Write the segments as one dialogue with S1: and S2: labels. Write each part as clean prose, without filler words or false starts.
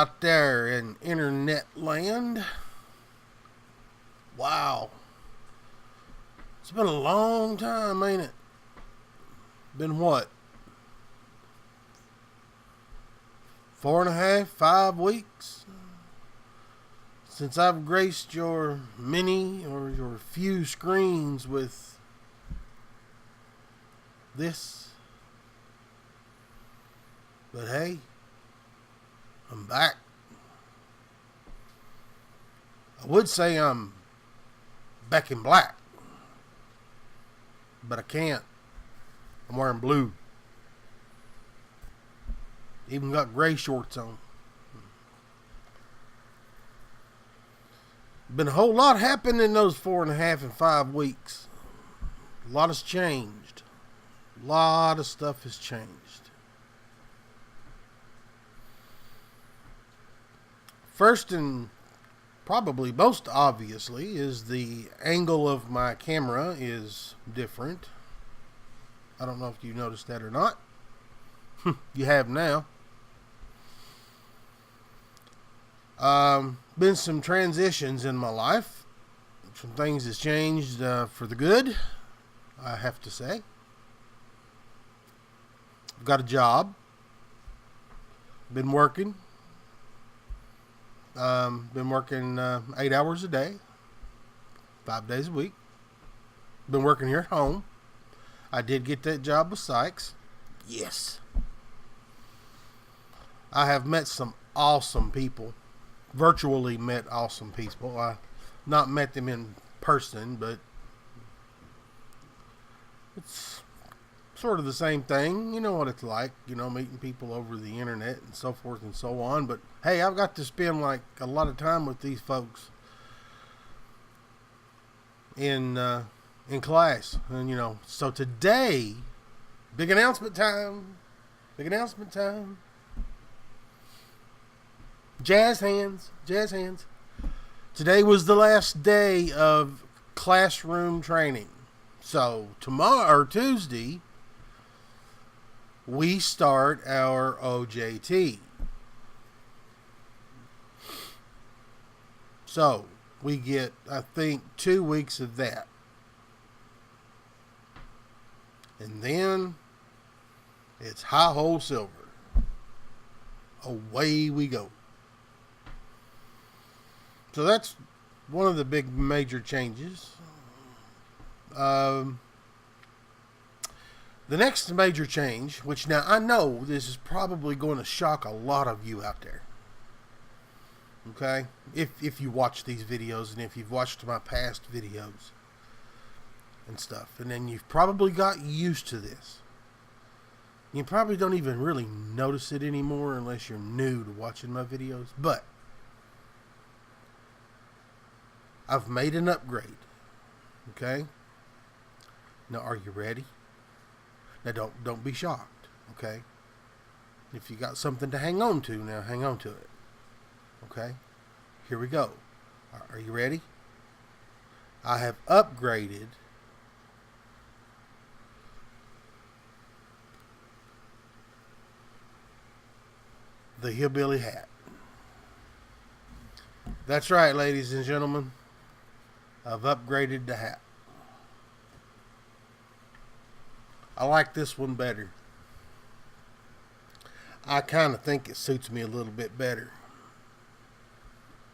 S1: out there in internet land. Wow. It's been a long time, ain't it? Been what? 4.5, 5 weeks since I've graced your many or your few screens with this. But hey, I'm back. I would say I'm back in black, but I can't. I'm wearing blue. Even got gray shorts on. Been a whole lot happened in those 4.5 and 5 weeks. A lot has changed. A lot of stuff has changed. First and probably most obviously is the angle of my camera is different. I don't know if you noticed that or not. You have now. Been some transitions in my life. Some things has changed for the good, I have to say. I've got a job. Been working. Been working 8 hours a day, 5 days a week. Been working here at home. I did get that job with Sykes. Yes. I have met some awesome people. Virtually met awesome people. I not met them in person, but it's sort of the same thing. You know what it's like, meeting people over the internet and so forth and so on. But hey, I've got to spend like a lot of time with these folks in class. And so today, big announcement time. Big announcement time. Jazz hands. Jazz hands. Today was the last day of classroom training. So tomorrow or Tuesday, we start our OJT. So we get, I think, 2 weeks of that. And then it's high hole silver. Away we go. So that's one of the big major changes. The next major change, which now I know this is probably going to shock a lot of you out there. Okay? If you watch these videos and if you've watched my past videos and stuff. And then you've probably got used to this. You probably don't even really notice it anymore unless you're new to watching my videos. But I've made an upgrade. Okay? Now, are you ready? Now, don't be shocked. Okay? If you got something to hang on to, now hang on to it. Okay? Here we go. Are you ready? I have upgraded the hillbilly hat. That's right, ladies and gentlemen. I've upgraded the hat. I like this one better. I kind of think it suits me a little bit better.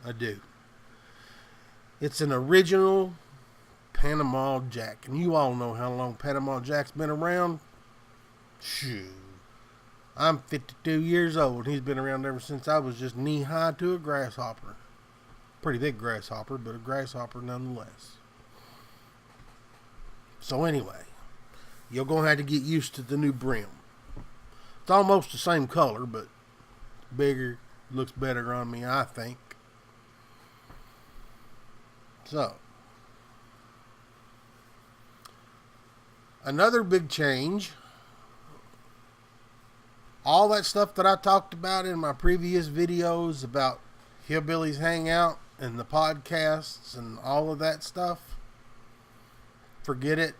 S1: I do. It's an original Panama Jack. And you all know how long Panama Jack's been around. Shoot. I'm 52 years old. He's been around ever since I was just knee-high to a grasshopper. Pretty big grasshopper, but a grasshopper nonetheless. So anyway, you're going to have to get used to the new brim. It's almost the same color, but bigger, looks better on me, I think. So, another big change. All that stuff that I talked about in my previous videos about Hillbillies Hangout and the podcasts and all of that stuff, forget it.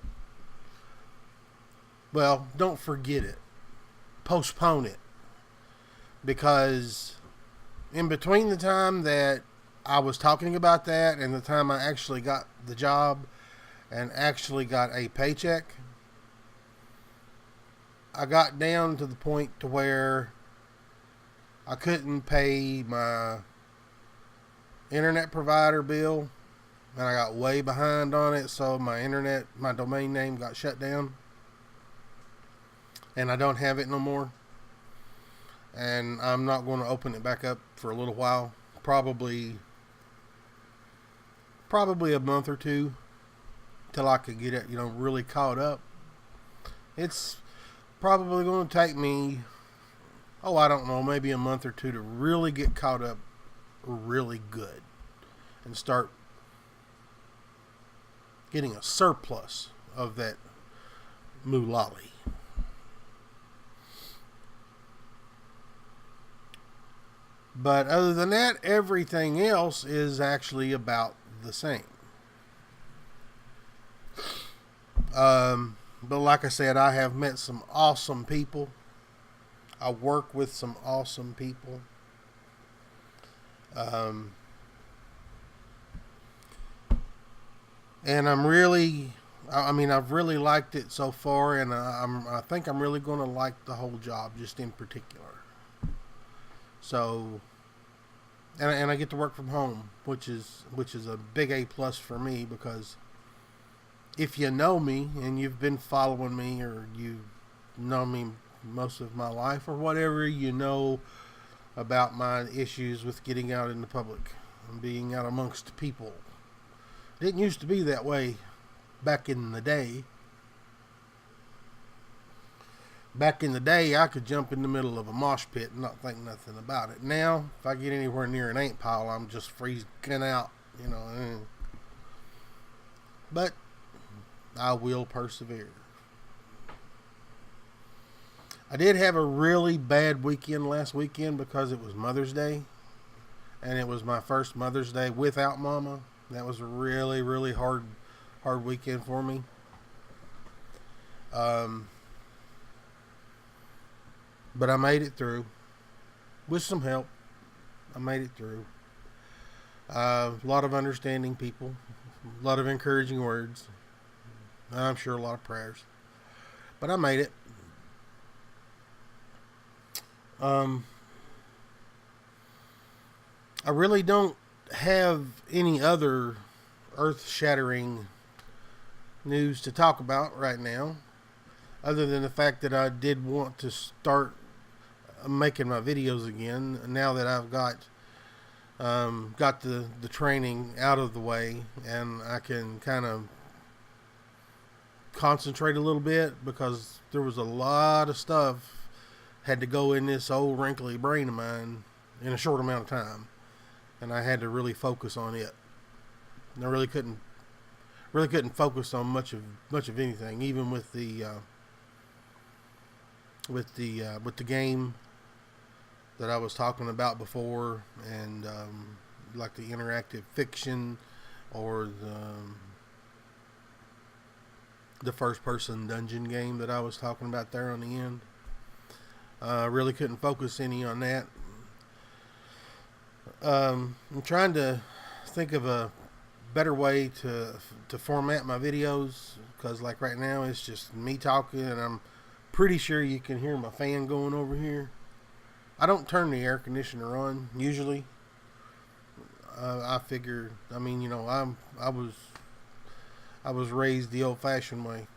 S1: Well, don't forget it. Postpone it. Because in between the time that I was talking about that and the time I actually got the job and actually got a paycheck, I got down to the point to where I couldn't pay my internet provider bill, and I got way behind on it, so my domain name got shut down, and I don't have it no more, and I'm not going to open it back up for a little while, probably a month or two, till I could get it, really caught up. It's probably going to take me, I don't know, maybe a month or two to really get caught up really good and start getting a surplus of that moolali. But other than that, everything else is actually about the same. But like I said, I have met some awesome people. I work with some awesome people. And I've really liked it so far, and I think I'm really going to like the whole job, just in particular. So, and I get to work from home, which is a big A plus for me, because if you know me and you've been following me, or you know me most of my life or whatever, you know about my issues with getting out in the public and being out amongst people. It didn't used to be that way back in the day. Back in the day, I could jump in the middle of a mosh pit and not think nothing about it. Now, if I get anywhere near an ant pile, I'm just freaking out, But I will persevere. I did have a really bad weekend last weekend because it was Mother's Day. And it was my first Mother's Day without Mama. That was a really, really hard weekend for me. But I made it through. With some help. I made it through. A lot of understanding people. A lot of encouraging words. I'm sure a lot of prayers. But I made it. I really don't have any other earth-shattering news to talk about right now, other than the fact that I did want to start making my videos again now that I've got the training out of the way, and I can kind of concentrate a little bit, because there was a lot of stuff had to go in this old wrinkly brain of mine in a short amount of time, and I had to really focus on it. And I really couldn't focus on much of anything, even with the game that I was talking about before, and like the interactive fiction, or the first person dungeon game that I was talking about there on the end. I really couldn't focus any on that. I'm trying to think of a better way to format my videos, because like right now it's just me talking, and I'm pretty sure you can hear my fan going over here. I don't turn the air conditioner on usually. I figure, I was raised the old-fashioned way,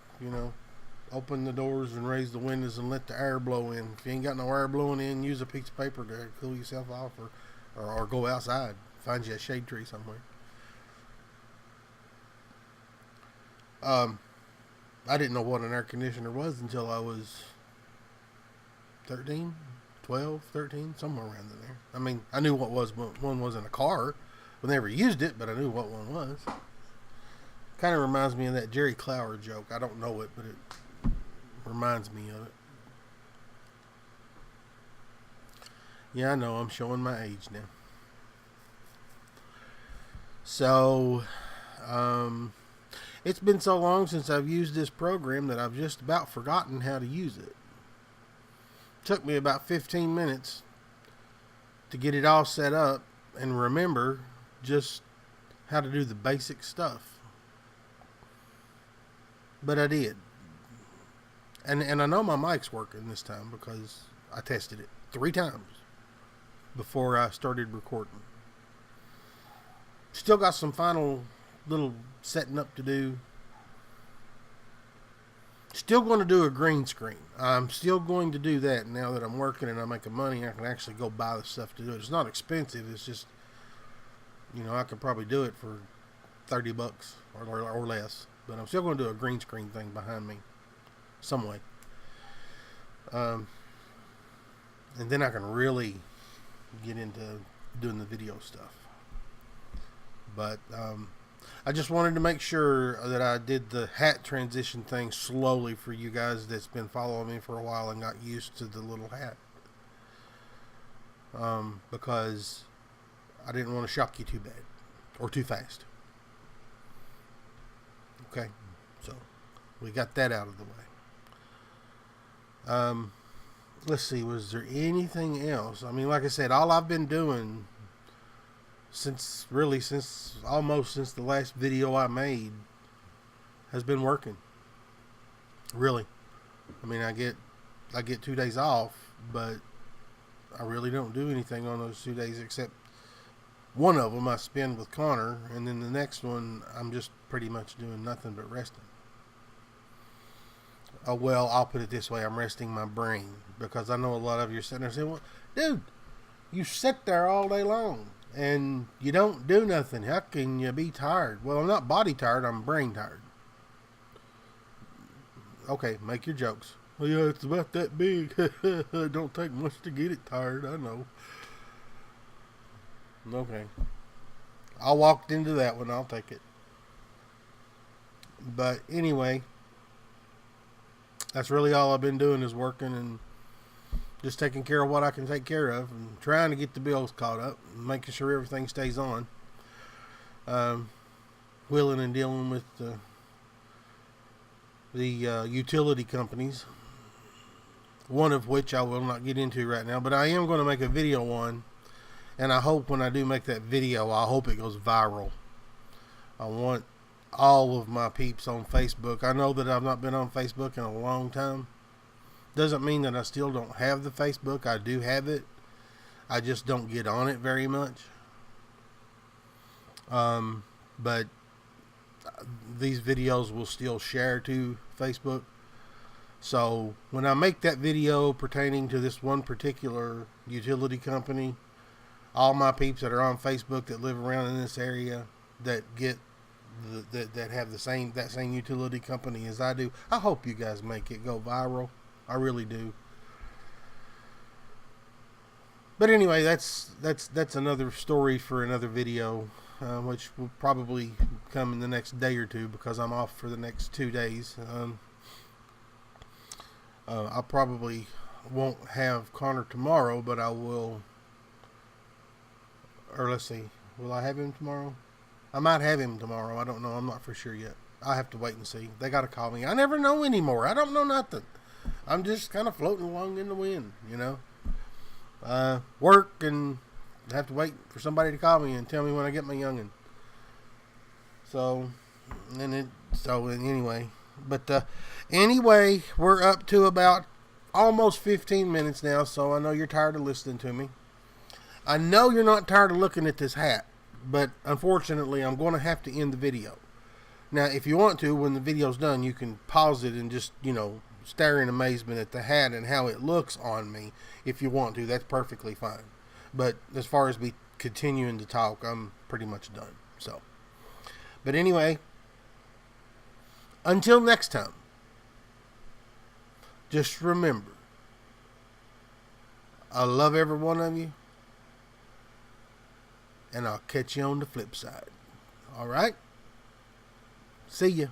S1: open the doors and raise the windows and let the air blow in. If you ain't got no air blowing in, use a piece of paper to cool yourself off, or go outside, find you a shade tree somewhere. I didn't know what an air conditioner was until I was 13, 12, 13, somewhere around in there. I knew what one was in a car. I never used it, but I knew what one was. Kind of reminds me of that Jerry Clower joke. I don't know it, but it reminds me of it. Yeah, I know, I'm showing my age now. So, it's been so long since I've used this program that I've just about forgotten how to use it. Took me about 15 minutes to get it all set up and remember just how to do the basic stuff. But I did. And I know my mic's working this time because I tested it 3 times before I started recording. Still got some final little setting up to do. Still going to do a green screen. I'm still going to do that now that I'm working and I'm making money. I can actually go buy the stuff to do it. It's not expensive. It's just, I could probably do it for $30 or less. But I'm still going to do a green screen thing behind me some way. And then I can really get into doing the video stuff. But I just wanted to make sure that I did the hat transition thing slowly for you guys that's been following me for a while and got used to the little hat. Because I didn't want to shock you too bad or too fast. Okay, so we got that out of the way. Let's see, was there anything else? I mean, like I said, all I've been doing since the last video I made has been working. Really. I mean, I get 2 days off, but I really don't do anything on those 2 days except one of them I spend with Connor, and then the next one I'm just pretty much doing nothing but resting. Oh, well, I'll put it this way, I'm resting my brain, because I know a lot of you are sitting there saying, well, dude, you sit there all day long and you don't do nothing. How can you be tired? Well, I'm not body tired, I'm brain tired. Okay, make your jokes. Well, yeah, it's about that big. It don't take much to get it tired, I know. Okay. I walked into that one, I'll take it. But anyway, that's really all I've been doing is working and just taking care of what I can take care of and trying to get the bills caught up and making sure everything stays on. Wheeling and dealing with the utility companies, one of which I will not get into right now, but I am going to make a video on, and I hope when I do make that video, I hope it goes viral. I want all of my peeps on Facebook. I know that I've not been on Facebook in a long time. Doesn't mean that I still don't have the Facebook. I do have it. I just don't get on it very much. But these videos will still share to Facebook. So when I make that video pertaining to this one particular utility company, all my peeps that are on Facebook that live around in this area that get that have that same utility company as I do, I hope you guys make it go viral. I really do. But anyway, that's another story for another video, which will probably come in the next day or two because I'm off for the next 2 days. I probably won't have Connor tomorrow, but I will. Or let's see, will I have him tomorrow? I might have him tomorrow. I don't know. I'm not for sure yet. I have to wait and see. They got to call me. I never know anymore. I don't know nothing. I'm just kind of floating along in the wind, work and have to wait for somebody to call me and tell me when I get my youngin'. Anyway, anyway, we're up to about almost 15 minutes now, so I know you're tired of listening to me. I know you're not tired of looking at this hat, but unfortunately, I'm going to have to end the video. Now, if you want to, when the video's done, you can pause it and just, stare in amazement at the hat and how it looks on me. If you want to, that's perfectly fine. But as far as me continuing to talk, I'm pretty much done. So, but anyway, until next time, just remember, I love every one of you, and I'll catch you on the flip side. All right? See ya.